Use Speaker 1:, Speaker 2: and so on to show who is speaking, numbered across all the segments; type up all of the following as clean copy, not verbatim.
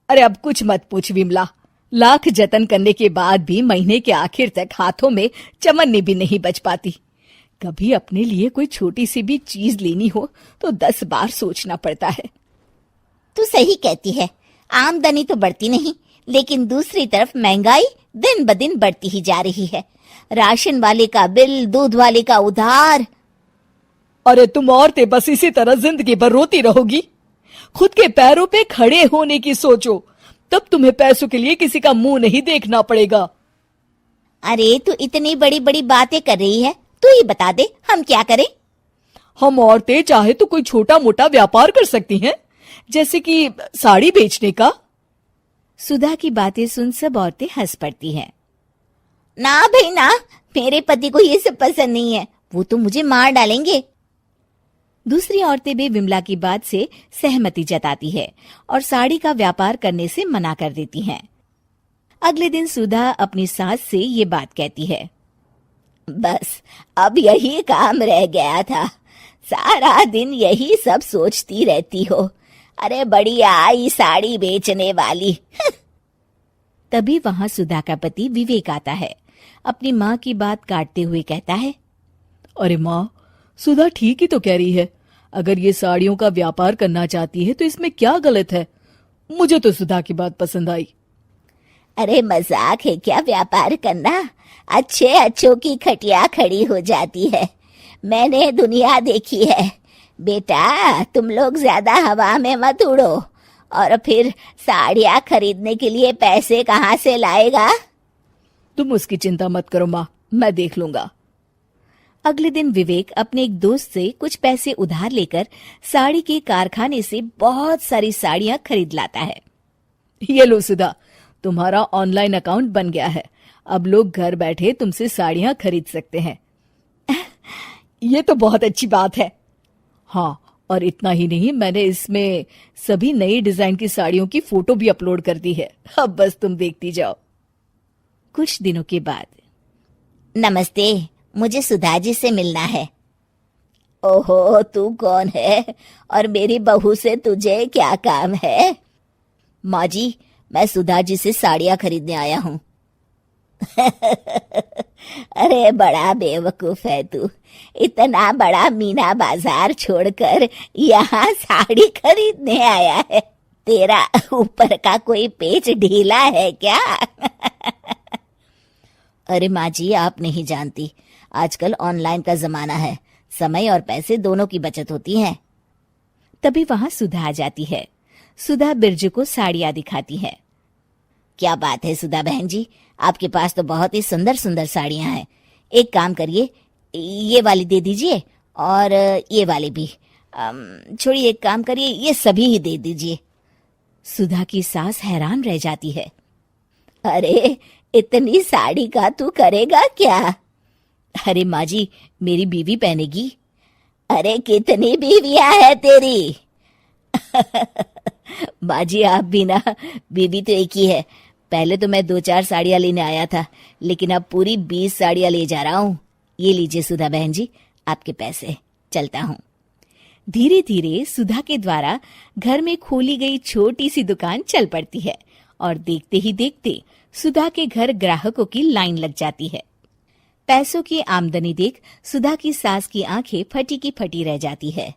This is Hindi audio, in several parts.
Speaker 1: अरे अब कुछ मत पूछ विमला, लाख जतन करने के बाद भी महीने के आखिर तक हाथों में चमन्नी भी नहीं बच पाती। कभी अपने लिए कोई छोटी सी भी चीज लेनी हो तो 10 बार सोचना पड़ता है।
Speaker 2: तू सही कहती है, आमदनी तो बढ़ती नहीं, लेकिन दूसरी तरफ महंगाई दिन ब दिन बढ़ती ही जा रही है। राशन वाले का बिल, दूध वाले का उधार।
Speaker 1: अरे तुम औरतें बस इसी तरह जिंदगी भर रोती रहोगी। खुद के पैरों पे खड़े होने की सोचो, तब तुम्हें पैसों के लिए किसी का मुंह नहीं देखना पड़ेगा।
Speaker 2: अरे तू इतनी बड़ी बड़ी बातें कर रही है, तू ही बता दे हम क्या करें।
Speaker 1: हम औरतें चाहे तो कोई छोटा मोटा व्यापार कर सकती हैं, जैसे कि साड़ी बेचने का।
Speaker 2: सुधा की बातें सुन सब औरतें हंस पड़ती हैं। ना भाई ना, मेरे पति को ये सब पसंद नहीं है, वो तो मुझे मार डालेंगे। दूसरी औरतें भी विमला की बात से सहमति जताती है और साड़ी का व्यापार करने से मना कर देती हैं। अगले दिन सुधा अपनी सास से ये बात कहती है। बस अब यही काम रह गया था, सारा दिन यही सब सोचती रहती हो। अरे बड़ी आई साड़ी बेचने वाली। तभी वहां सुधा का पति विवेक आता है। अपनी माँ की बात काटते हुए कहता है,
Speaker 1: अरे माँ, सुधा ठीक ही तो कह रही है। अगर ये साड़ियों का व्यापार करना चाहती है तो इसमें क्या गलत है? मुझे तो सुधा की बात पसंद आई।
Speaker 2: अरे मजाक है क्या व्यापार करना? अच्छे अच्छों की खटिया खड़ी हो जाती है। मैंने दुनिया देखी है। बेटा तुम लोग ज्यादा हवा में मत उड़ो, और फिर साड़ियाँ खरीदने के लिए पैसे कहाँ से लाएगा?
Speaker 1: तुम उसकी चिंता मत करो माँ, मैं देख लूंगा।
Speaker 2: अगले दिन विवेक अपने एक दोस्त से कुछ पैसे उधार लेकर साड़ी के कारखाने से बहुत सारी साड़ियाँ खरीद लाता है।
Speaker 1: ये लो सुधा, तुम्हारा ऑनलाइन अकाउंट बन गया है। अब लोग घर बैठे तुमसे साड़ियाँ खरीद सकते हैं। ये तो बहुत अच्छी बात है। हाँ, और इतना ही नहीं, मैंने इसमें सभी नई डिजाइन की साड़ियों की फोटो भी अपलोड कर दी है। अब बस तुम देखती जाओ।
Speaker 2: कुछ दिनों के बाद, नमस्ते, मुझे सुधा जी से मिलना है। ओहो, तू कौन है और मेरी बहू से तुझे क्या काम है? माँ जी, मैं सुधा जी से साड़ियाँ खरीदने आया हूँ। अरे बड़ा बेवकूफ है तू, इतना बड़ा मीना बाजार छोड़कर यहाँ साड़ी खरीदने आया है। तेरा ऊपर का कोई पेच ढीला है क्या? अरे माँ जी, आप नहीं जानती, आजकल ऑनलाइन का जमाना है, समय और पैसे दोनों की बचत होती है। तभी वहां सुधा आ जाती है। सुधा बिरजू को साड़ियाँ दिखाती है। क्या बात है सुधा बहन जी, आपके पास तो बहुत ही सुंदर सुंदर साड़ियाँ हैं। एक काम करिए, ये वाली दे दीजिए और ये वाली भी। छोड़िए, एक काम करिए, ये सभी ही दे दीजिए। सुधा की सास हैरान रह जाती है। अरे इतनी साड़ी का तू करेगा क्या? अरे माँ जी, मेरी बीवी पहनेगी। अरे कितनी बीवियां है तेरी? माँ जी आप भी ना, बीवी तो एक ही है। पहले तो मैं 2-4 साड़ियाँ लेने आया था, लेकिन अब पूरी 20 साड़ियाँ ले जा रहा हूँ। ये लीजिए सुधा बहन जी, आपके पैसे, चलता हूँ। धीरे धीरे सुधा के द्वारा घर में खोली गई छोटी सी दुकान चल पड़ती है और देखते ही देखते सुधा के घर ग्राहकों की लाइन लग जाती है। पैसों की आमदनी देख सुधा की सास की आंखें फटी की फटी रह जाती है।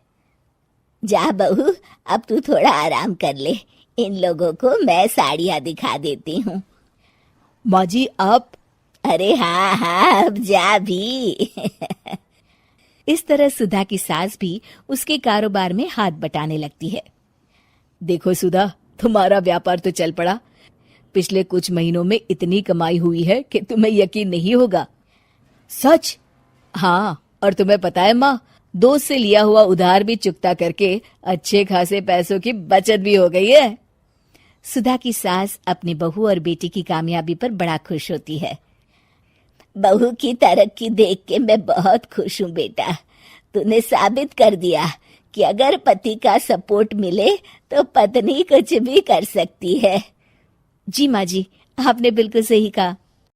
Speaker 2: जा बहू, अब तू थोड़ा आराम कर ले, इन लोगों को मैं साड़ियाँ दिखा देती हूँ।
Speaker 1: माँ जी आप?
Speaker 2: अरे हाँ हाँ, अब जा भी। इस तरह सुधा की सास भी उसके कारोबार में हाथ बटाने लगती है।
Speaker 1: देखो सुधा, तुम्हारा व्यापार तो चल पड़ा। पिछले कुछ महीनों में इतनी कमाई हुई है कि तुम्हें यकीन नहीं होगा। सच? हाँ, और तुम्हें पता है माँ, दोस्त से लिया हुआ उधार भी चुकता करके अच्छे खासे पैसों की बचत भी हो गई है। सुधा की सास अपनी बहू और बेटी की कामयाबी पर बड़ा खुश होती है। बहू की तरक्की देख के मैं बहुत खुश हूँ बेटा। तूने साबित कर दिया कि अगर पति का सपोर्ट मिले तो पत्नी कुछ भी कर सकती है। जी माँ जी, आपने बिल्कुल सही कहा।